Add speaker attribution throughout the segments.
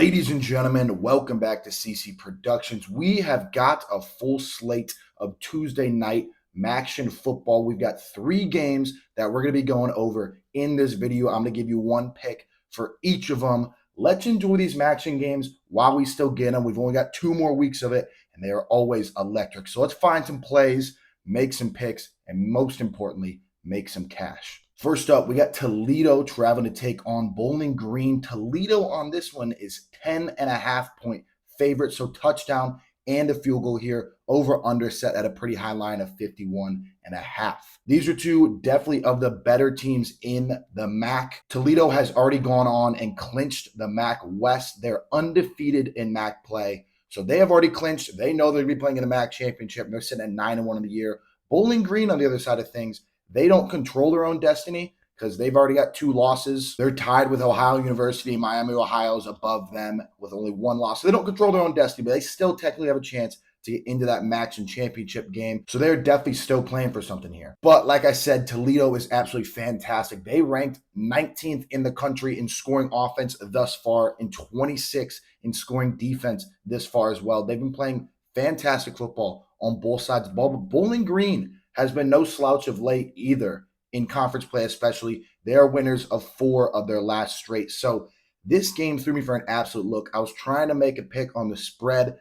Speaker 1: Ladies and gentlemen, welcome back to CC Productions. We have got a full slate of Tuesday night MACtion football. We've got 3 games that we're going to be going over in this video. I'm going to give you one pick for each of them. Let's enjoy these MACtion games while we still get them. We've only got 2 more weeks of it, and they are always electric. So let's find some plays, make some picks, and most importantly, make some cash. First up, we got Toledo traveling to take on Bowling Green. Toledo on this one is 10.5-point favorite, so touchdown and a field goal here. Over under set at a pretty high line of 51.5. These are two definitely of the better teams in the MAC. Toledo has already gone on and clinched the MAC West. They're undefeated in MAC play, so they have already clinched. They know they're going to be playing in the MAC championship, and they're sitting at 9-1 in the year. Bowling Green, on the other side of things, they don't control their own destiny because they've already got 2 losses. They're tied with Ohio University. Miami, Ohio is above them with only 1 loss. So they don't control their own destiny, but they still technically have a chance to get into that MACtion championship game. So they're definitely still playing for something here. But like I said, Toledo is absolutely fantastic. They ranked 19th in the country in scoring offense thus far, and 26th in scoring defense this far as well. They've been playing fantastic football on both sides of the ball. But Bowling Green has been no slouch of late either in conference play especially. They are winners of 4 of their last straight. So this game threw me for an absolute look. I was trying to make a pick on the spread,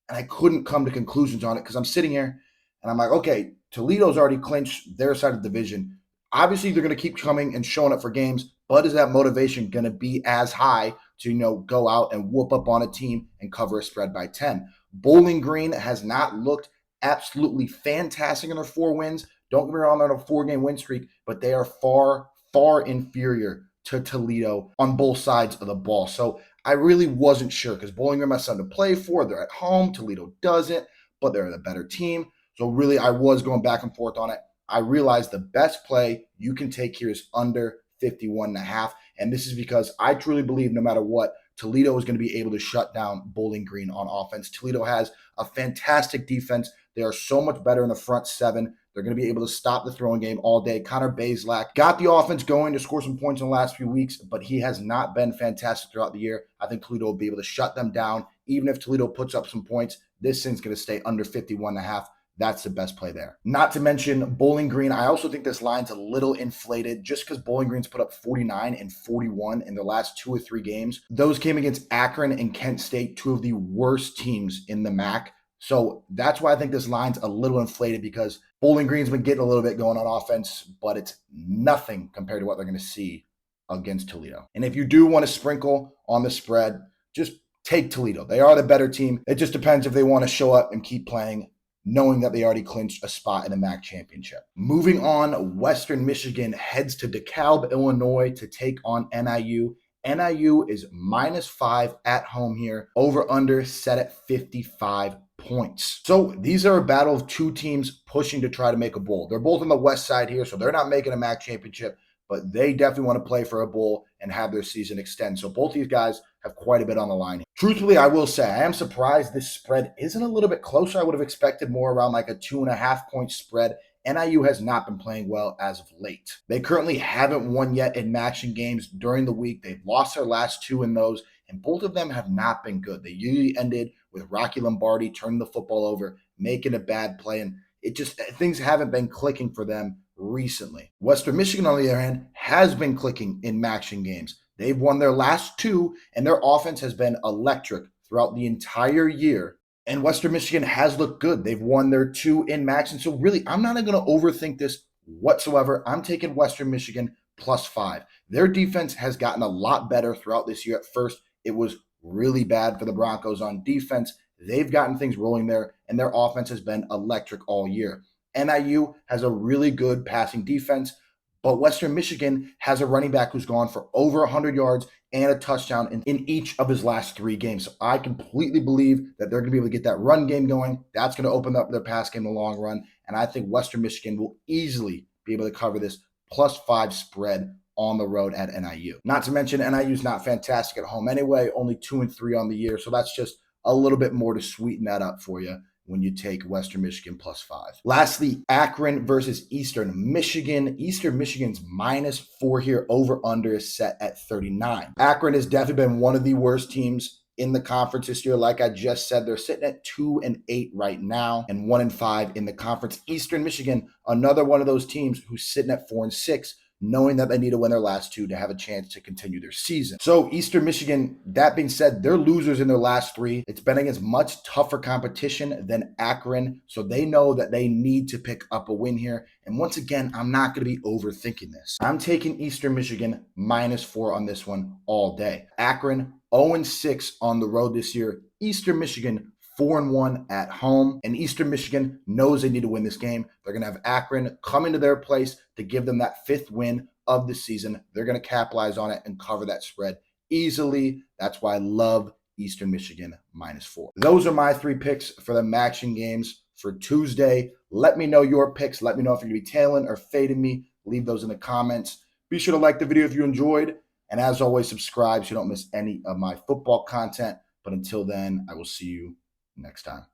Speaker 1: and I couldn't come to conclusions on it because I'm sitting here and I'm like, okay, Toledo's already clinched their side of the division. Obviously, they're going to keep coming and showing up for games, but is that motivation going to be as high to, go out and whoop up on a team and cover a spread by 10? Bowling Green has not looked absolutely fantastic in their 4 wins. Don't get me wrong, they're on a 4-game win streak, but they are far, far inferior to Toledo on both sides of the ball. So I really wasn't sure because Bowling Green has something to play for. They're at home. Toledo doesn't, but they're the better team. So really, I was going back and forth on it. I realized the best play you can take here is under 51.5. And this is because I truly believe no matter what, Toledo is going to be able to shut down Bowling Green on offense. Toledo has a fantastic defense. They are so much better in the front 7. They're going to be able to stop the throwing game all day. Connor Bazelak got the offense going to score some points in the last few weeks, but he has not been fantastic throughout the year. I think Toledo will be able to shut them down. Even if Toledo puts up some points, this thing's going to stay under 51.5. That's the best play there. Not to mention Bowling Green. I also think this line's a little inflated just because Bowling Green's put up 49 and 41 in their last 2 or 3 games. Those came against Akron and Kent State, 2 of the worst teams in the MAC. So that's why I think this line's a little inflated because Bowling Green's been getting a little bit going on offense, but it's nothing compared to what they're going to see against Toledo. And if you do want to sprinkle on the spread, just take Toledo. They are the better team. It just depends if they want to show up and keep playing, knowing that they already clinched a spot in the MAC championship. Moving on, Western Michigan heads to DeKalb, Illinois to take on NIU. NIU is -5 at home here. Over under set at 55 points. So these are a battle of 2 teams pushing to try to make a bowl. They're both on the west side here, so they're not making a MAC championship, but they definitely want to play for a bowl and have their season extend. So both these guys have quite a bit on the line. Truthfully, I will say I am surprised this spread isn't a little bit closer. I would have expected more around like a 2.5-point spread. NIU has not been playing well as of late. They currently haven't won yet in MACtion games during the week. They've lost their last 2 in those, and both of them have not been good. They usually ended with Rocky Lombardi turning the football over, making a bad play, and things haven't been clicking for them recently. Western Michigan, on the other hand, has been clicking in MACtion games. They've won their last 2, and their offense has been electric throughout the entire year. And Western Michigan has looked good. They've won their 2 in MACtion. So really, I'm not going to overthink this whatsoever. I'm taking Western Michigan +5. Their defense has gotten a lot better throughout this year. At first, it was really bad for the Broncos on defense. They've gotten things rolling there, and their offense has been electric all year. NIU has a really good passing defense, but Western Michigan has a running back who's gone for over 100 yards and a touchdown in each of his last 3 games. So I completely believe that they're going to be able to get that run game going. That's going to open up their pass game in the long run, and I think Western Michigan will easily be able to cover this +5 spread on the road at NIU. Not to mention NIU's not fantastic at home anyway, only 2-3 on the year. So that's just a little bit more to sweeten that up for you when you take Western Michigan +5. Lastly, Akron versus Eastern Michigan. Eastern Michigan's -4 here. Over under is set at 39. Akron has definitely been one of the worst teams in the conference this year. Like I just said, they're sitting at 2-8 right now and 1-5 in the conference. Eastern Michigan, another one of those teams who's sitting at 4-6, knowing that they need to win their last two to have a chance to continue their season. So Eastern Michigan, that being said, they're losers in their last three. It's been against much tougher competition than Akron, so they know that they need to pick up a win here. And once again, I'm not going to be overthinking this. I'm taking Eastern Michigan -4 on this one all day. Akron 0-6 on the road this year. Eastern Michigan 4-1 at home, and Eastern Michigan knows they need to win this game. They're going to have Akron come into their place to give them that fifth win of the season. They're going to capitalize on it and cover that spread easily. That's why I love Eastern Michigan -4. Those are my three picks for the MACtion games for Tuesday. Let me know your picks. Let me know if you're going to be tailing or fading me. Leave those in the comments. Be sure to like the video if you enjoyed. And as always, subscribe so you don't miss any of my football content. But until then, I will see you next time.